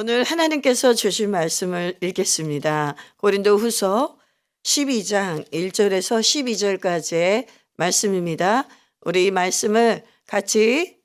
오늘 하나님께서 주신 말씀을 읽겠습니다. 고린도후서 12장 1절에서 12절까지의 말씀입니다. 우리 이 말씀을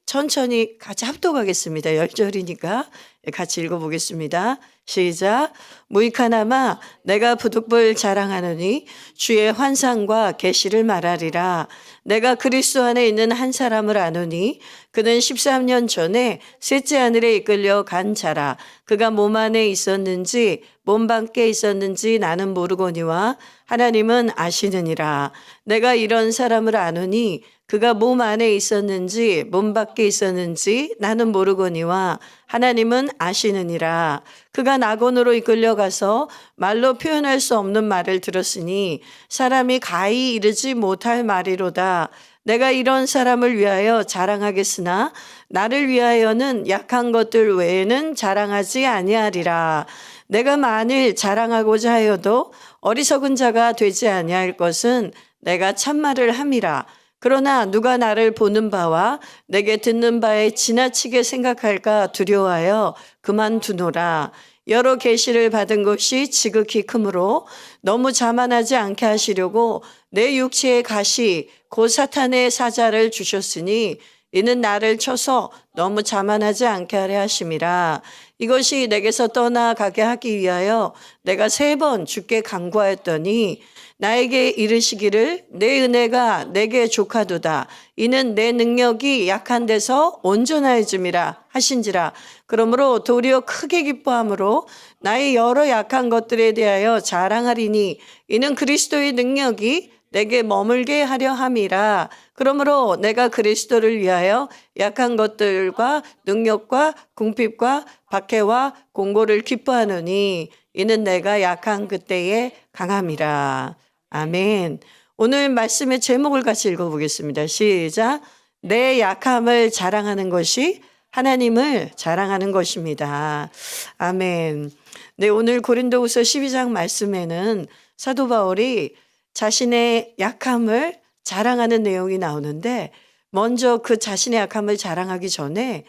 천천히 같이 합독하겠습니다. 10절이니까 같이 읽어보겠습니다. 시작. 무익하나마 내가 부득불 자랑하노니 주의 환상과 계시를 말하리라. 내가 그리스도 안에 있는 한 사람을 아노니 그는 13년 전에 셋째 하늘에 이끌려 간 자라. 그가 몸 안에 있었는지 몸 밖에 있었는지 나는 모르거니와 하나님은 아시느니라. 내가 이런 사람을 아노니 그가 몸 안에 있었는지 몸 밖에 있었는지 나는 모르거니와 하나님은 아시느니라. 그가 낙원으로 이끌려가서 말로 표현할 수 없는 말을 들었으니 사람이 가히 이르지 못할 말이로다. 내가 이런 사람을 위하여 자랑하겠으나 나를 위하여는 약한 것들 외에는 자랑하지 아니하리라. 내가 만일 자랑하고자 하여도 어리석은 자가 되지 아니할 것은 내가 참말을 함이라. 그러나 누가 나를 보는 바와 내게 듣는 바에 지나치게 생각할까 두려워하여 그만두노라. 여러 계시를 받은 것이 지극히 크므로 너무 자만하지 않게 하시려고 내 육체의 가시 곧 사탄의 사자를 주셨으니 이는 나를 쳐서 너무 자만하지 않게 하려 하심이라. 이것이 내게서 떠나가게 하기 위하여 내가 3번 주께 간구하였더니 나에게 이르시기를 내 은혜가 내게 족하도다. 이는 내 능력이 약한 데서 온전하여짐이라 하신지라. 그러므로 도리어 크게 기뻐함으로 나의 여러 약한 것들에 대하여 자랑하리니 이는 그리스도의 능력이 내게 머물게 하려 함이라. 그러므로 내가 그리스도를 위하여 약한 것들과 능력과 궁핍과 박해와 공고를 기뻐하노니 이는 내가 약한 그때에 강함이라. 아멘. 오늘 말씀의 제목을 같이 읽어보겠습니다. 시작. 내 약함을 자랑하는 것이 하나님을 자랑하는 것입니다. 아멘. 네, 오늘 고린도후서 12장 말씀에는 사도 바울이 자신의 약함을 자랑하는 내용이 나오는데 먼저 그 자신의 약함을 자랑하기 전에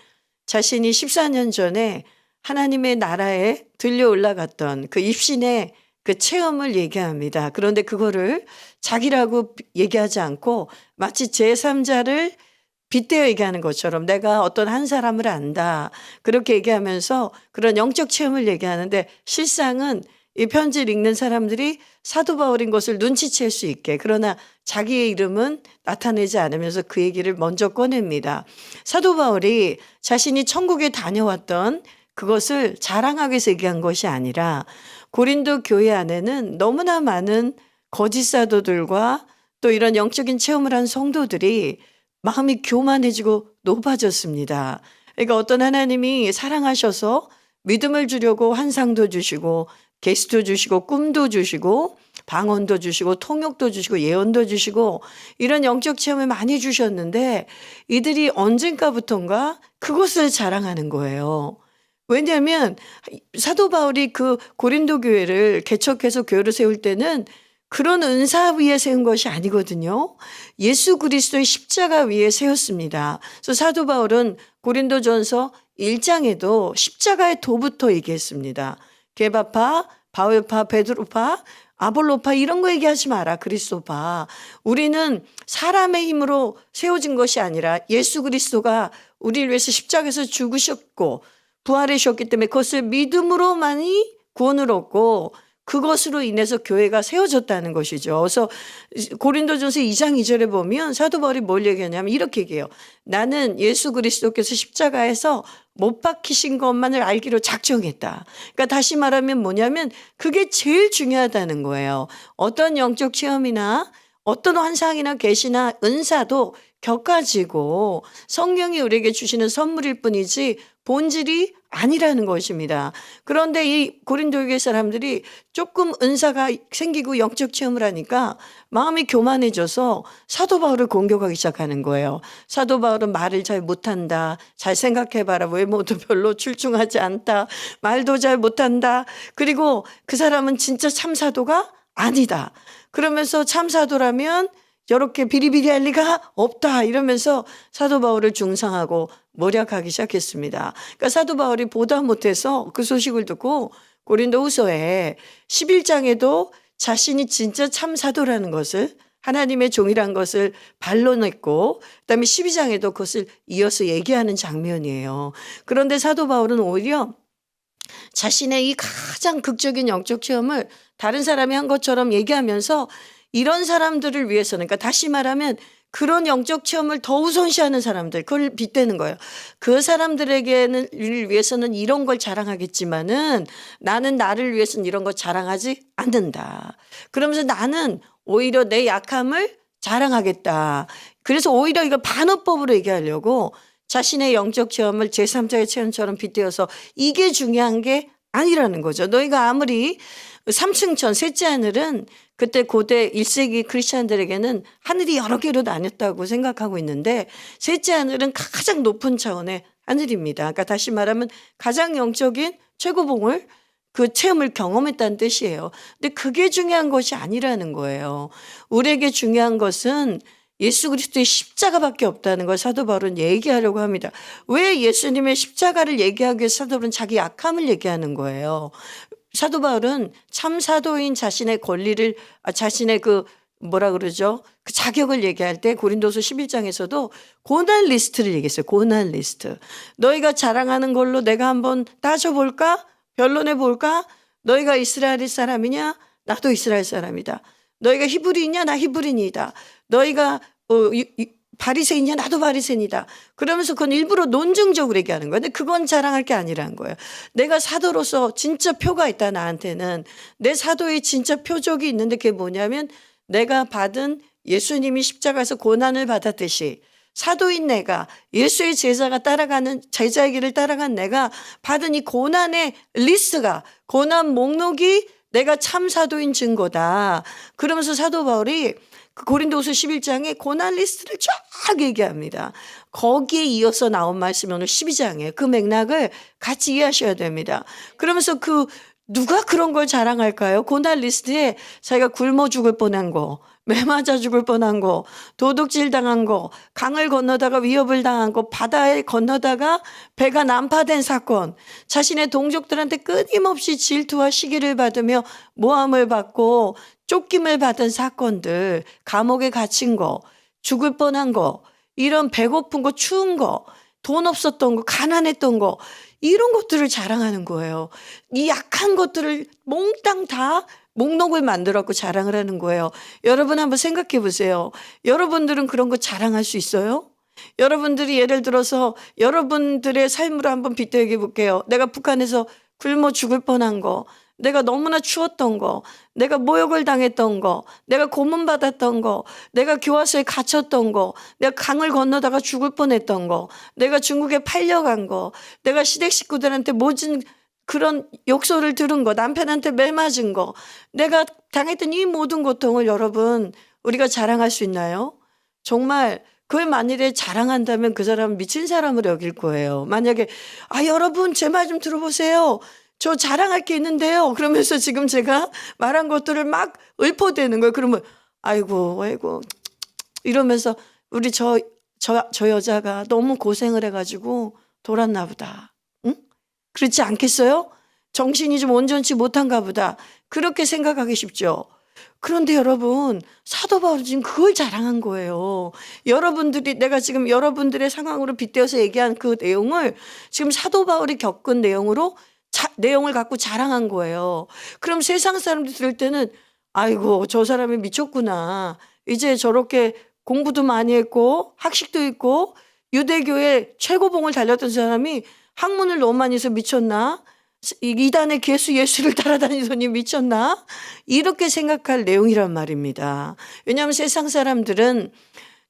자신이 14년 전에 하나님의 나라에 들려 올라갔던 그 입신의 그 체험을 얘기합니다. 그런데 그거를 자기라고 얘기하지 않고 마치 제3자를 빗대어 얘기하는 것처럼 내가 어떤 한 사람을 안다. 그렇게 얘기하면서 그런 영적 체험을 얘기하는데 실상은 이 편지를 읽는 사람들이 사도 바울인 것을 눈치챌 수 있게 그러나 자기의 이름은 나타내지 않으면서 그 얘기를 먼저 꺼냅니다. 사도 바울이 자신이 천국에 다녀왔던 그것을 자랑하기 위해서 얘기한 것이 아니라 고린도 교회 안에는 너무나 많은 거짓 사도들과 또 이런 영적인 체험을 한 성도들이 마음이 교만해지고 높아졌습니다. 그러니까 어떤 하나님이 사랑하셔서 믿음을 주려고 환상도 주시고 계시도 주시고 꿈도 주시고 방언도 주시고 통역도 주시고 예언도 주시고 이런 영적 체험을 많이 주셨는데 이들이 언젠가부턴가 그것을 자랑하는 거예요. 왜냐하면 사도 바울이 그 고린도 교회를 개척해서 교회를 세울 때는 그런 은사 위에 세운 것이 아니거든요. 예수 그리스도의 십자가 위에 세웠습니다. 그래서 사도 바울은 고린도전서 1장에도 십자가의 도부터 얘기했습니다. 게바파, 바울파, 베드로파, 아볼로파 이런 거 얘기하지 마라. 그리스도파. 우리는 사람의 힘으로 세워진 것이 아니라 예수 그리스도가 우리를 위해서 십자가에서 죽으셨고 부활하셨기 때문에 그것을 믿음으로만이 구원을 얻고 그것으로 인해서 교회가 세워졌다는 것이죠. 그래서 고린도전서 2장 2절에 보면 사도 바울이 뭘 얘기하냐면 이렇게 얘기해요. 나는 예수 그리스도께서 십자가에서 못 박히신 것만을 알기로 작정했다. 그러니까 다시 말하면 뭐냐면 그게 제일 중요하다는 거예요. 어떤 영적 체험이나 어떤 환상이나 계시나 은사도 격가지고 성령이 우리에게 주시는 선물일 뿐이지 본질이 아니라는 것입니다. 그런데 이 고린도 교회 사람들이 조금 은사가 생기고 영적 체험을 하니까 마음이 교만해져서 사도 바울을 공격하기 시작하는 거예요. 사도 바울은 말을 잘 못한다. 잘 생각해봐라. 외모도 별로 출중하지 않다. 말도 잘 못한다. 그리고 그 사람은 진짜 참사도가 아니다. 그러면서 참사도라면 저렇게 비리비리할 리가 없다 이러면서 사도 바울을 중상하고 모략하기 시작했습니다. 그러니까 사도 바울이 보다 못해서 그 소식을 듣고 고린도후서에 11장에도 자신이 진짜 참 사도라는 것을, 하나님의 종이란 것을 반론했고, 그다음에 12장에도 그것을 이어서 얘기하는 장면이에요. 그런데 사도 바울은 오히려 자신의 이 가장 극적인 영적 체험을 다른 사람이 한 것처럼 얘기하면서 이런 사람들을 위해서는, 그러니까 다시 말하면 그런 영적 체험을 더 우선시하는 사람들, 그걸 빗대는 거예요. 그 사람들에게는 위해서는 이런 걸 자랑하겠지만은 나는 나를 위해서는 이런 걸 자랑하지 않는다. 그러면서 나는 오히려 내 약함을 자랑하겠다. 그래서 오히려 이걸 반어법으로 얘기하려고 자신의 영적 체험을 제3자의 체험처럼 빗대어서 이게 중요한 게 아니라는 거죠. 너희가 아무리 3층천 셋째 하늘은 그때 고대 1세기 크리스찬들에게는 하늘이 여러 개로 나뉘었다고 생각하고 있는데, 셋째 하늘은 가장 높은 차원의 하늘입니다. 그러니까 다시 말하면 가장 영적인 최고봉을, 그 체험을 경험했다는 뜻이에요. 근데 그게 중요한 것이 아니라는 거예요. 우리에게 중요한 것은 예수 그리스도의 십자가밖에 없다는 걸 사도 바울은 얘기하려고 합니다. 왜 예수님의 십자가를 얘기하기 위해 사도 바울은 자기 약함을 얘기하는 거예요. 사도 바울은 참 사도인 자신의 권리를, 자신의 그 뭐라 그러죠? 그 자격을 얘기할 때 고린도서 11장에서도 고난 리스트를 얘기했어요. 고난 리스트. 너희가 자랑하는 걸로 내가 한번 따져볼까? 변론해 볼까? 너희가 이스라엘 사람이냐? 나도 이스라엘 사람이다. 너희가 히브리인이냐? 나 히브리인이다. 너희가 바리새인이냐? 나도 바리새인이다. 그러면서 그건 일부러 논증적으로 얘기하는 거예요. 근데 그건 자랑할 게 아니라는 거예요. 내가 사도로서 진짜 표가 있다, 나한테는. 내 사도의 진짜 표적이 있는데 그게 뭐냐면 내가 받은, 예수님이 십자가에서 고난을 받았듯이 사도인 내가, 예수의 제자가 따라가는, 제자의 길을 따라간 내가 받은 이 고난의 리스트가, 고난 목록이 내가 참 사도인 증거다. 그러면서 사도 바울이 그 고린도후서 11장에 고난 리스트를 쫙 얘기합니다. 거기에 이어서 나온 말씀이 오늘 12장에 그 맥락을 같이 이해하셔야 됩니다. 그러면서 누가 그런 걸 자랑할까요? 고난 리스트에 자기가 굶어 죽을 뻔한 거, 매 맞아 죽을 뻔한 거, 도둑질 당한 거, 강을 건너다가 위협을 당한 거, 바다에 건너다가 배가 난파된 사건, 자신의 동족들한테 끊임없이 질투와 시기를 받으며 모함을 받고 쫓김을 받은 사건들, 감옥에 갇힌 거, 죽을 뻔한 거, 이런 배고픈 거, 추운 거, 돈 없었던 거, 가난했던 거, 이런 것들을 자랑하는 거예요. 이 약한 것들을 몽땅 다 목록을 만들었고 자랑을 하는 거예요. 여러분 한번 생각해 보세요. 여러분들은 그런 거 자랑할 수 있어요? 여러분들이 예를 들어서 여러분들의 삶으로 한번 빗대 얘기해 볼게요. 내가 북한에서 굶어 죽을 뻔한 거, 내가 너무나 추웠던 거, 내가 모욕을 당했던 거, 내가 고문받았던 거, 내가 교화소에 갇혔던 거, 내가 강을 건너다가 죽을 뻔했던 거, 내가 중국에 팔려간 거, 내가 시댁 식구들한테 모진 그런 욕설을 들은 거, 남편한테 매 맞은 거, 내가 당했던 이 모든 고통을 여러분 우리가 자랑할 수 있나요? 정말 그걸 만일에 자랑한다면 그 사람은 미친 사람으로 여길 거예요. 만약에 여러분 제 말 좀 들어보세요. 저 자랑할 게 있는데요. 그러면서 지금 제가 말한 것들을 막 읊어대는 거예요. 그러면 아이고 이러면서 우리 저 여자가 너무 고생을 해가지고 돌았나 보다. 응? 그렇지 않겠어요? 정신이 좀 온전치 못한가 보다. 그렇게 생각하기 쉽죠. 그런데 여러분, 사도 바울은 지금 그걸 자랑한 거예요. 내가 지금 여러분들의 상황으로 빗대어서 얘기한 그 내용을 지금 사도 바울이 겪은 내용으로 내용을 갖고 자랑한 거예요. 그럼 세상 사람들이 들을 때는 아이고 저 사람이 미쳤구나. 이제 저렇게 공부도 많이 했고 학식도 있고 유대교의 최고봉을 달렸던 사람이 학문을 너무 많이 해서 미쳤나? 이단의 개수 예수를 따라다니더니 미쳤나? 이렇게 생각할 내용이란 말입니다. 왜냐하면 세상 사람들은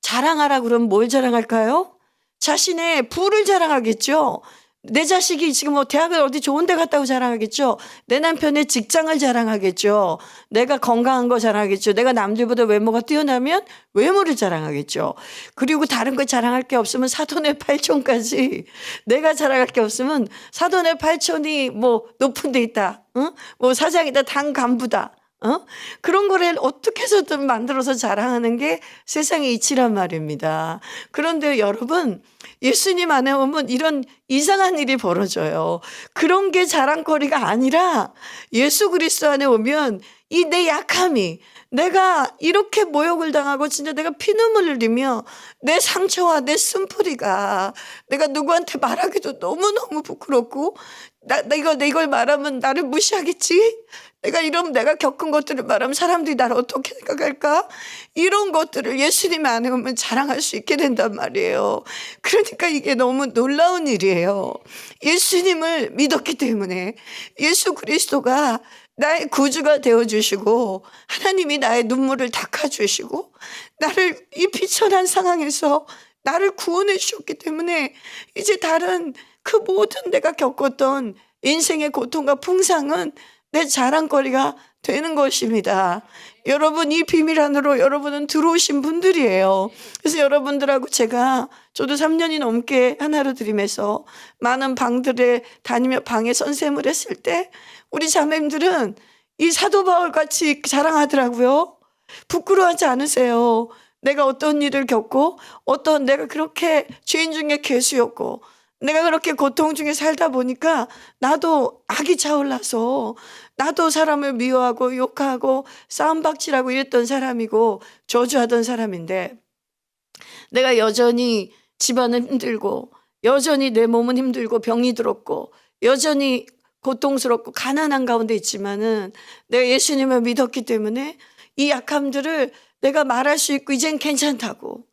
자랑하라 그러면 뭘 자랑할까요? 자신의 부를 자랑하겠죠. 내 자식이 지금 대학을 어디 좋은 데 갔다고 자랑하겠죠. 내 남편의 직장을 자랑하겠죠. 내가 건강한 거 자랑하겠죠. 내가 남들보다 외모가 뛰어나면 외모를 자랑하겠죠. 그리고 다른 거 자랑할 게 없으면 사돈의 팔촌까지, 내가 자랑할 게 없으면 사돈의 팔촌이 뭐 높은 데 있다. 응? 뭐 사장이다. 당 간부다. 그런 거를 어떻게 해서든 만들어서 자랑하는 게 세상의 이치란 말입니다. 그런데 여러분, 예수님 안에 오면 이런 이상한 일이 벌어져요. 그런 게 자랑거리가 아니라 예수 그리스도 안에 오면 이 내 약함이, 내가 이렇게 모욕을 당하고 진짜 내가 피눈물을 흘리며 내 상처와 내 쓴뿌리가 내가 누구한테 말하기도 너무너무 부끄럽고, 내가 이걸 말하면 나를 무시하겠지? 내가 겪은 것들을 말하면 사람들이 나를 어떻게 생각할까? 이런 것들을 예수님 안에 오면 자랑할 수 있게 된단 말이에요. 그러니까 이게 너무 놀라운 일이에요. 예수님을 믿었기 때문에, 예수 그리스도가 나의 구주가 되어주시고, 하나님이 나의 눈물을 닦아주시고, 나를 이 비천한 상황에서 나를 구원해 주셨기 때문에 이제 다른 그 모든 내가 겪었던 인생의 고통과 풍상은 내 자랑거리가 되는 것입니다. 여러분, 이 비밀 안으로 여러분은 들어오신 분들이에요. 그래서 여러분들하고 저도 3년이 넘게 하나로 드림에서 많은 방들에 다니며 방에 선생을 했을 때 우리 자매님들은 이 사도 바울 같이 자랑하더라고요. 부끄러워하지 않으세요. 내가 어떤 일을 겪고, 내가 그렇게 죄인 중에 괴수였고, 내가 그렇게 고통 중에 살다 보니까 나도 악이 차올라서 나도 사람을 미워하고 욕하고 싸움박질하고 이랬던 사람이고 저주하던 사람인데, 내가 여전히 집안은 힘들고 여전히 내 몸은 힘들고 병이 들었고 여전히 고통스럽고 가난한 가운데 있지만은 내가 예수님을 믿었기 때문에 이 약함들을 내가 말할 수 있고 이젠 괜찮다고,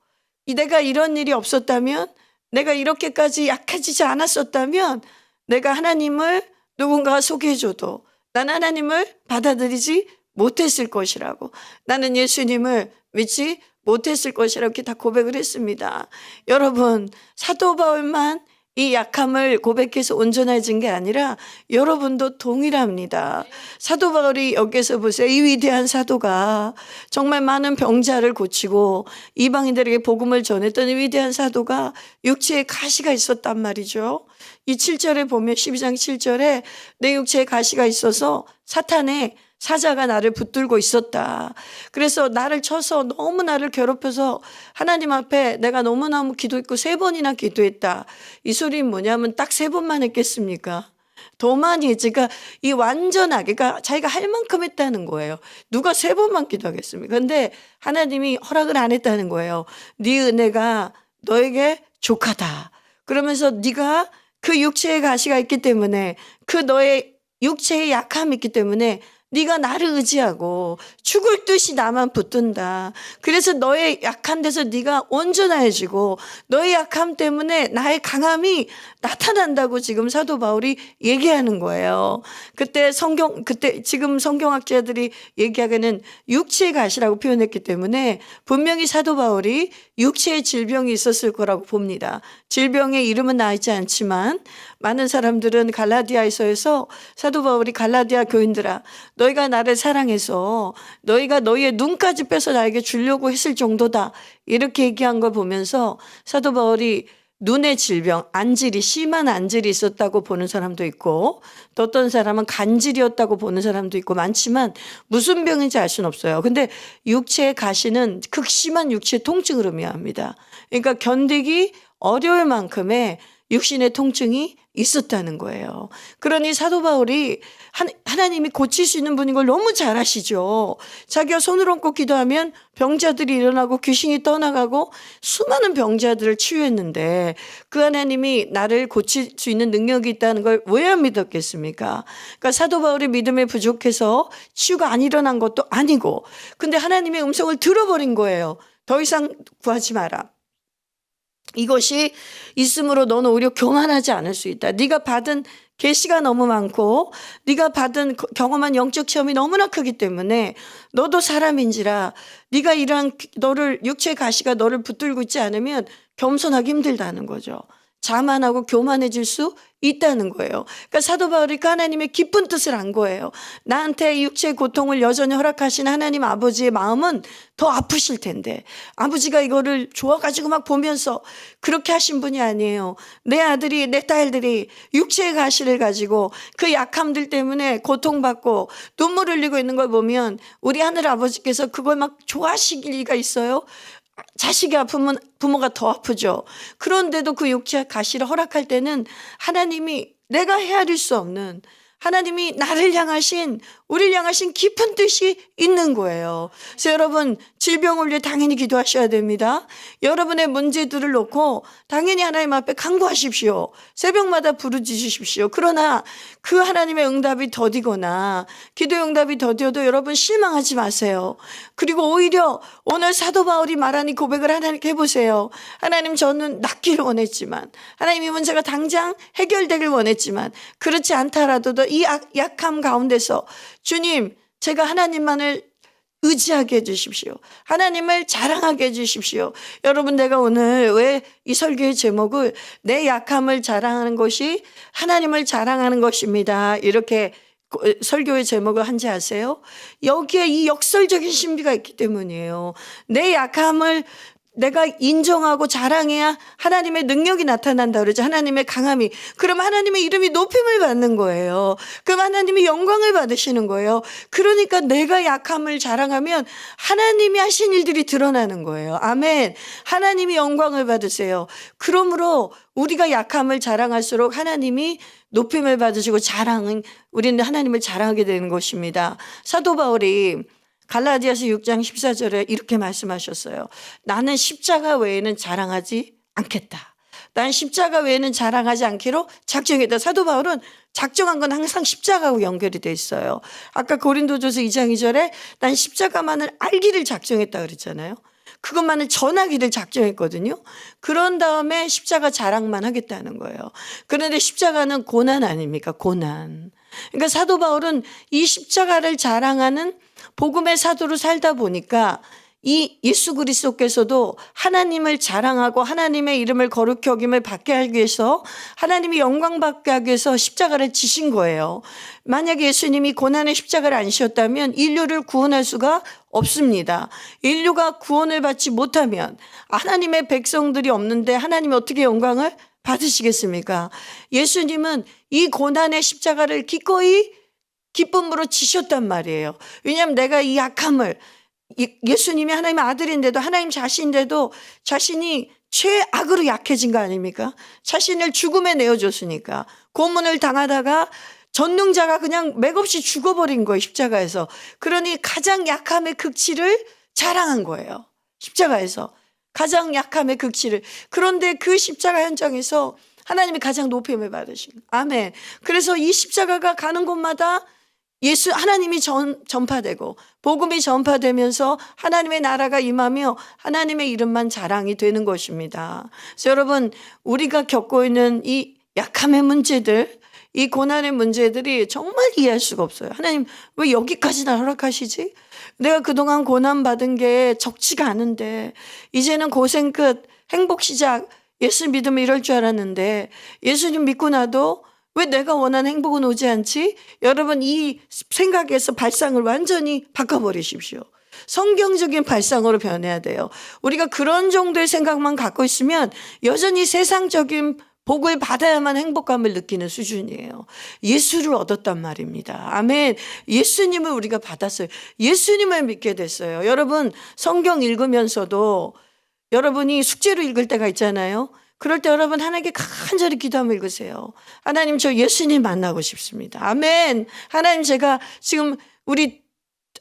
내가 이런 일이 없었다면, 내가 이렇게까지 약해지지 않았었다면 내가 하나님을 누군가가 소개해줘도 난 하나님을 받아들이지 못했을 것이라고, 나는 예수님을 믿지 못했을 것이라고 이렇게 다 고백을 했습니다. 여러분, 사도 바울만 이 약함을 고백해서 온전해진 게 아니라 여러분도 동일합니다. 사도 바울이 여기서 보세요. 이 위대한 사도가 정말 많은 병자를 고치고 이방인들에게 복음을 전했던 이 위대한 사도가 육체에 가시가 있었단 말이죠. 이 7절에 보면 12장 7절에 내 육체에 가시가 있어서 사탄의 사자가 나를 붙들고 있었다. 그래서 나를 쳐서 너무 나를 괴롭혀서 하나님 앞에 내가 너무너무 기도했고 3번이나 기도했다. 이 소리는 뭐냐면 딱 3번만 했겠습니까? 더 많이 했지. 그러니까 이 완전하게, 그러니까 자기가 할 만큼 했다는 거예요. 누가 3번만 기도하겠습니까? 근데 하나님이 허락을 안 했다는 거예요. 네 은혜가 너에게 족하다. 그러면서 네가 그 육체의 가시가 있기 때문에, 그 너의 육체의 약함이 있기 때문에 네가 나를 의지하고 죽을 듯이 나만 붙든다. 그래서 너의 약한 데서 네가 온전해지고 너의 약함 때문에 나의 강함이 나타난다고 지금 사도 바울이 얘기하는 거예요. 그때 지금 성경학자들이 얘기하기에는 육체의 가시라고 표현했기 때문에 분명히 사도 바울이 육체의 질병이 있었을 거라고 봅니다. 질병의 이름은 나와 있지 않지만 많은 사람들은 갈라디아에서에서 사도 바울이 갈라디아 교인들아, 너희가 나를 사랑해서 너희가 너희의 눈까지 빼서 나에게 주려고 했을 정도다, 이렇게 얘기한 걸 보면서 사도 바울이 눈의 질병, 심한 안질이 있었다고 보는 사람도 있고, 또 어떤 사람은 간질이었다고 보는 사람도 있고 많지만 무슨 병인지 알 수는 없어요. 근데 육체의 가시는 극심한 육체 통증을 의미합니다. 그러니까 견디기 어려울 만큼의 육신의 통증이 있었다는 거예요. 그러니 사도 바울이 하나님이 고칠 수 있는 분인 걸 너무 잘 아시죠. 자기가 손을 얹고 기도하면 병자들이 일어나고 귀신이 떠나가고 수많은 병자들을 치유했는데 그 하나님이 나를 고칠 수 있는 능력이 있다는 걸 왜 안 믿었겠습니까? 그러니까 사도 바울이 믿음에 부족해서 치유가 안 일어난 것도 아니고, 근데 하나님의 음성을 들어버린 거예요. 더 이상 구하지 마라. 이것이 있으므로 너는 오히려 교만하지 않을 수 있다. 네가 받은 계시가 너무 많고 네가 받은 경험한 영적 체험이 너무나 크기 때문에 너도 사람인지라 네가 이러한 육체의 가시가 너를 붙들고 있지 않으면 겸손하기 힘들다는 거죠. 자만하고 교만해질 수 있다는 거예요. 그러니까 사도 바울이 그 하나님의 깊은 뜻을 안 거예요. 나한테 육체의 고통을 여전히 허락하신 하나님 아버지의 마음은 더 아프실 텐데 아버지가 이거를 좋아가지고 막 보면서 그렇게 하신 분이 아니에요. 내 아들이 내 딸들이 육체의 가시를 가지고 그 약함들 때문에 고통받고 눈물 흘리고 있는 걸 보면 우리 하늘 아버지께서 그걸 막 좋아하실 리가 있어요? 자식이 아프면 부모가 더 아프죠. 그런데도 그 육체의 가시를 허락할 때는 하나님이 내가 헤아릴 수 없는 하나님이 나를 향하신 우리를 향하신 깊은 뜻이 있는 거예요. 그래서 여러분 질병을 위해 당연히 기도하셔야 됩니다. 여러분의 문제들을 놓고 당연히 하나님 앞에 간구하십시오. 새벽마다 부르짖으십시오. 그러나 그 하나님의 응답이 더디거나 기도의 응답이 더디어도 여러분 실망하지 마세요. 그리고 오히려 오늘 사도 바울이 말한 이 고백을 하나님께 해보세요. 하나님 저는 낫기를 원했지만 하나님 이 문제가 당장 해결되길 원했지만 그렇지 않더라도 이 약함 가운데서 주님 제가 하나님만을 의지하게 해주십시오. 하나님을 자랑하게 해주십시오. 여러분 내가 오늘 왜 이 설교의 제목을 내 약함을 자랑하는 것이 하나님을 자랑하는 것입니다. 이렇게 설교의 제목을 한지 아세요? 여기에 이 역설적인 신비가 있기 때문이에요. 내 약함을 내가 인정하고 자랑해야 하나님의 능력이 나타난다 그러죠. 하나님의 강함이. 그럼 하나님의 이름이 높임을 받는 거예요. 그럼 하나님이 영광을 받으시는 거예요. 그러니까 내가 약함을 자랑하면 하나님이 하신 일들이 드러나는 거예요. 아멘. 하나님이 영광을 받으세요. 그러므로 우리가 약함을 자랑할수록 하나님이 높임을 받으시고 우리는 하나님을 자랑하게 되는 것입니다. 사도 바울이 갈라디아서 6장 14절에 이렇게 말씀하셨어요. 나는 십자가 외에는 자랑하지 않겠다. 난 십자가 외에는 자랑하지 않기로 작정했다. 사도 바울은 작정한 건 항상 십자가하고 연결이 돼 있어요. 아까 고린도전서 2장 2절에 난 십자가만을 알기를 작정했다 그랬잖아요. 그것만을 전하기를 작정했거든요. 그런 다음에 십자가 자랑만 하겠다는 거예요. 그런데 십자가는 고난 아닙니까? 고난. 그러니까 사도 바울은 이 십자가를 자랑하는 복음의 사도로 살다 보니까 이 예수 그리스도께서도 하나님을 자랑하고 하나님의 이름을 거룩히 여김을 받게 하기 위해서 하나님이 영광 받게 하기 위해서 십자가를 지신 거예요. 만약에 예수님이 고난의 십자가를 안 지셨다면 인류를 구원할 수가 없습니다. 인류가 구원을 받지 못하면 하나님의 백성들이 없는데 하나님이 어떻게 영광을 받으시겠습니까? 예수님은 이 고난의 십자가를 기꺼이 기쁨으로 지셨단 말이에요. 왜냐하면 내가 이 약함을 예수님이 하나님의 아들인데도 하나님 자신인데도 자신이 최악으로 약해진 거 아닙니까? 자신을 죽음에 내어줬으니까 고문을 당하다가 전능자가 그냥 맥없이 죽어버린 거예요. 십자가에서. 그러니 가장 약함의 극치를 자랑한 거예요. 십자가에서 가장 약함의 극치를. 그런데 그 십자가 현장에서 하나님이 가장 높임을 받으신 거예요. 아멘. 그래서 이 십자가가 가는 곳마다 하나님이 전파되고 복음이 전파되면서 하나님의 나라가 임하며 하나님의 이름만 자랑이 되는 것입니다. 그래서 여러분 우리가 겪고 있는 이 약함의 문제들, 이 고난의 문제들이 정말 이해할 수가 없어요. 하나님 왜 여기까지나 허락하시지? 내가 그동안 고난받은 게 적지가 않은데 이제는 고생 끝, 행복 시작, 예수 믿으면 이럴 줄 알았는데 예수님 믿고 나도 왜 내가 원하는 행복은 오지 않지? 여러분 이 생각에서 발상을 완전히 바꿔버리십시오. 성경적인 발상으로 변해야 돼요. 우리가 그런 정도의 생각만 갖고 있으면 여전히 세상적인 복을 받아야만 행복감을 느끼는 수준이에요. 예수를 얻었단 말입니다. 아멘. 예수님을 우리가 받았어요. 예수님을 믿게 됐어요. 여러분 성경 읽으면서도 여러분이 숙제로 읽을 때가 있잖아요. 그럴 때 여러분 하나님께 간절히 기도하며 읽으세요. 하나님 저 예수님 만나고 싶습니다. 아멘. 하나님 제가 지금 우리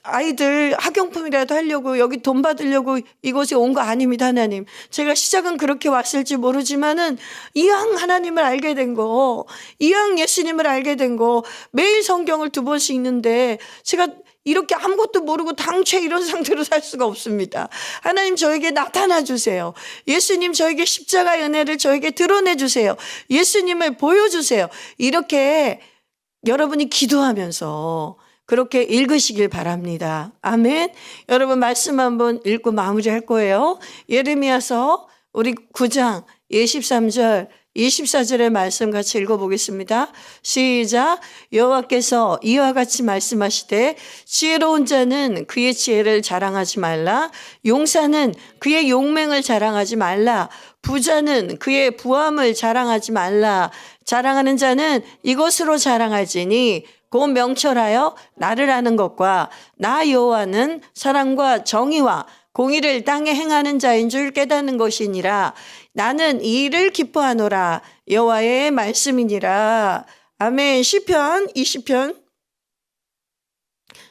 아이들 학용품이라도 하려고 여기 돈 받으려고 이곳에 온 거 아닙니다. 하나님 제가 시작은 그렇게 왔을지 모르지만은 이왕 하나님을 알게 된 거, 이왕 예수님을 알게 된 거 매일 성경을 2번씩 읽는데 제가 이렇게 아무것도 모르고 당최 이런 상태로 살 수가 없습니다. 하나님 저에게 나타나 주세요. 예수님 저에게 십자가의 은혜를 저에게 드러내 주세요. 예수님을 보여주세요. 이렇게 여러분이 기도하면서 그렇게 읽으시길 바랍니다. 아멘. 여러분 말씀 한번 읽고 마무리할 거예요. 예레미야서 우리 9장 23절 24절의 말씀 같이 읽어보겠습니다. 시작. 여호와께서 이와 같이 말씀하시되 지혜로운 자는 그의 지혜를 자랑하지 말라. 용사는 그의 용맹을 자랑하지 말라. 부자는 그의 부함을 자랑하지 말라. 자랑하는 자는 이것으로 자랑할지니 곧 명철하여 나를 아는 것과 나 여호와는 사랑과 정의와 공의를 땅에 행하는 자인 줄 깨닫는 것이니라. 나는 이 일을 기뻐하노라. 여호와의 말씀이니라. 아멘. 시편 20편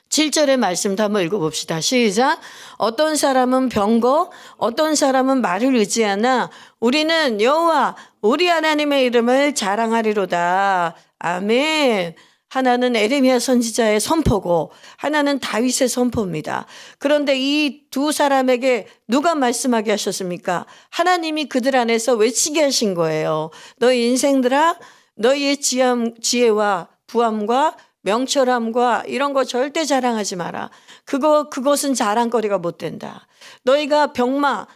7절의 말씀도 한번 읽어봅시다. 시작. 어떤 사람은 병거, 어떤 사람은 말을 의지하나 우리는 여호와 우리 하나님의 이름을 자랑하리로다. 아멘. 하나는 에레미야 선지자의 선포고 하나는 다윗의 선포입니다. 그런데 이 두 사람에게 누가 말씀하게 하셨습니까? 하나님이 그들 안에서 외치게 하신 거예요. 너희 인생들아, 너희의 지혜와 부함과 명철함과 이런 거 절대 자랑하지 마라. 그것은 자랑거리가 못 된다. 너희가 병마,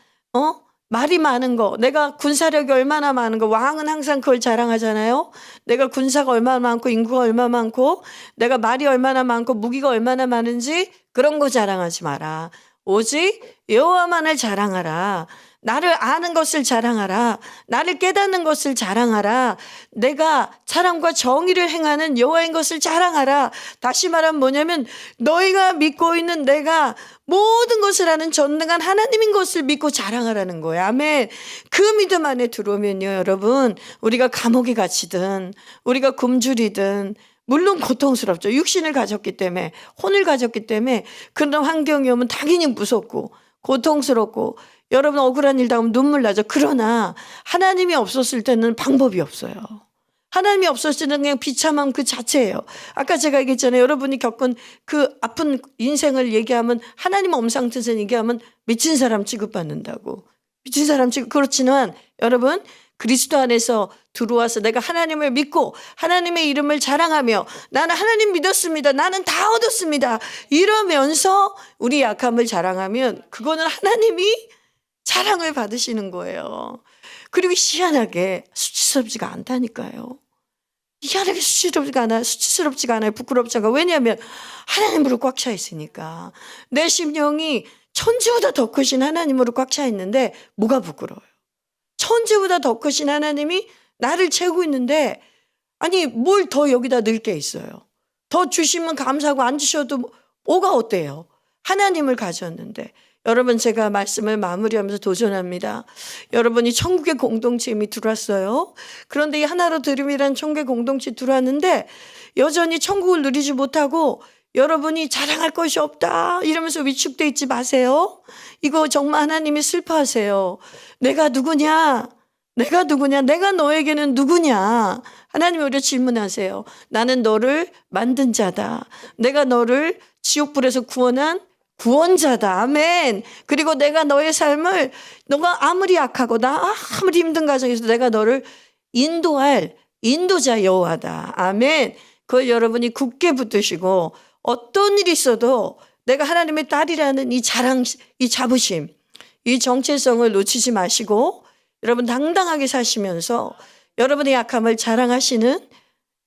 말이 많은 거, 내가 군사력이 얼마나 많은 거, 왕은 항상 그걸 자랑하잖아요. 내가 군사가 얼마나 많고 인구가 얼마나 많고 내가 말이 얼마나 많고 무기가 얼마나 많은지 그런 거 자랑하지 마라. 오직 여호와만을 자랑하라. 나를 아는 것을 자랑하라. 나를 깨닫는 것을 자랑하라. 내가 사랑과 정의를 행하는 여호와인 것을 자랑하라. 다시 말하면 뭐냐면 너희가 믿고 있는 내가 모든 것을 아는 전능한 하나님인 것을 믿고 자랑하라는 거예요. 아멘. 그 믿음 안에 들어오면요, 여러분, 우리가 감옥에 갇히든 우리가 굶주리든 물론 고통스럽죠. 육신을 가졌기 때문에, 혼을 가졌기 때문에 그런 환경이 오면 당연히 무섭고 고통스럽고 여러분 억울한 일 당하면 눈물 나죠. 그러나 하나님이 없었을 때는 방법이 없어요. 하나님이 없었을 때는 그냥 비참함 그 자체예요. 아까 제가 얘기했잖아요. 여러분이 겪은 그 아픈 인생을 얘기하면 하나님 엄상뜻을 얘기하면 미친 사람 취급받는다고. 미친 사람 취급. 그렇지만 여러분 그리스도 안에서 들어와서 내가 하나님을 믿고 하나님의 이름을 자랑하며 나는 하나님 믿었습니다. 나는 다 얻었습니다. 이러면서 우리 약함을 자랑하면 그거는 하나님이 자랑을 받으시는 거예요. 그리고 희한하게 수치스럽지가 않다니까요. 희한하게 수치스럽지가 않아요. 부끄럽지 않아요. 왜냐하면 하나님으로 꽉 차 있으니까. 내 심령이 천지보다 더 크신 하나님으로 꽉 차 있는데 뭐가 부끄러워요. 천지보다 더 크신 하나님이 나를 채우고 있는데 아니 뭘 더 여기다 넣을 게 있어요. 더 주시면 감사하고 안 주셔도 뭐가 어때요. 하나님을 가졌는데. 여러분 제가 말씀을 마무리하면서 도전합니다. 여러분이 천국의 공동체에 이미 들어왔어요. 그런데 이 하나로 들음이라는 천국의 공동체에 들어왔는데 여전히 천국을 누리지 못하고 여러분이 자랑할 것이 없다 이러면서 위축돼 있지 마세요. 이거 정말 하나님이 슬퍼하세요. 내가 누구냐? 내가 너에게는 누구냐? 하나님이 우리를 질문하세요. 나는 너를 만든 자다. 내가 너를 지옥불에서 구원한 구원자다. 아멘. 그리고 내가 너의 삶을 너가 아무리 약하고 나 아무리 힘든 가정에서 내가 너를 인도할 인도자 여호와다. 아멘. 그걸 여러분이 굳게 붙드시고 어떤 일이 있어도 내가 하나님의 딸이라는 이 자랑, 이 자부심, 이 정체성을 놓치지 마시고 여러분 당당하게 사시면서 여러분의 약함을 자랑하시는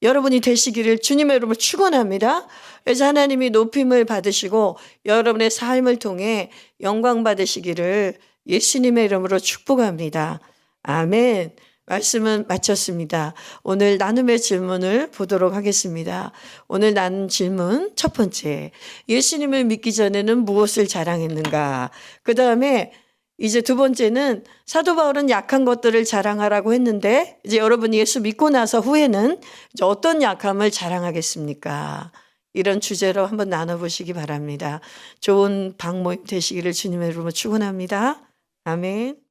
여러분이 되시기를 주님의 이름으로 축원합니다. 그래서 하나님이 높임을 받으시고 여러분의 삶을 통해 영광 받으시기를 예수님의 이름으로 축복합니다. 아멘. 말씀은 마쳤습니다. 오늘 나눔의 질문을 보도록 하겠습니다. 오늘 나눈 질문 첫 번째, 예수님을 믿기 전에는 무엇을 자랑했는가? 그 다음에 이제 두 번째는 사도 바울은 약한 것들을 자랑하라고 했는데 이제 여러분이 예수 믿고 나서 후에는 이제 어떤 약함을 자랑하겠습니까? 이런 주제로 한번 나눠보시기 바랍니다. 좋은 방모임 되시기를 주님의 이름으로 축원합니다. 아멘.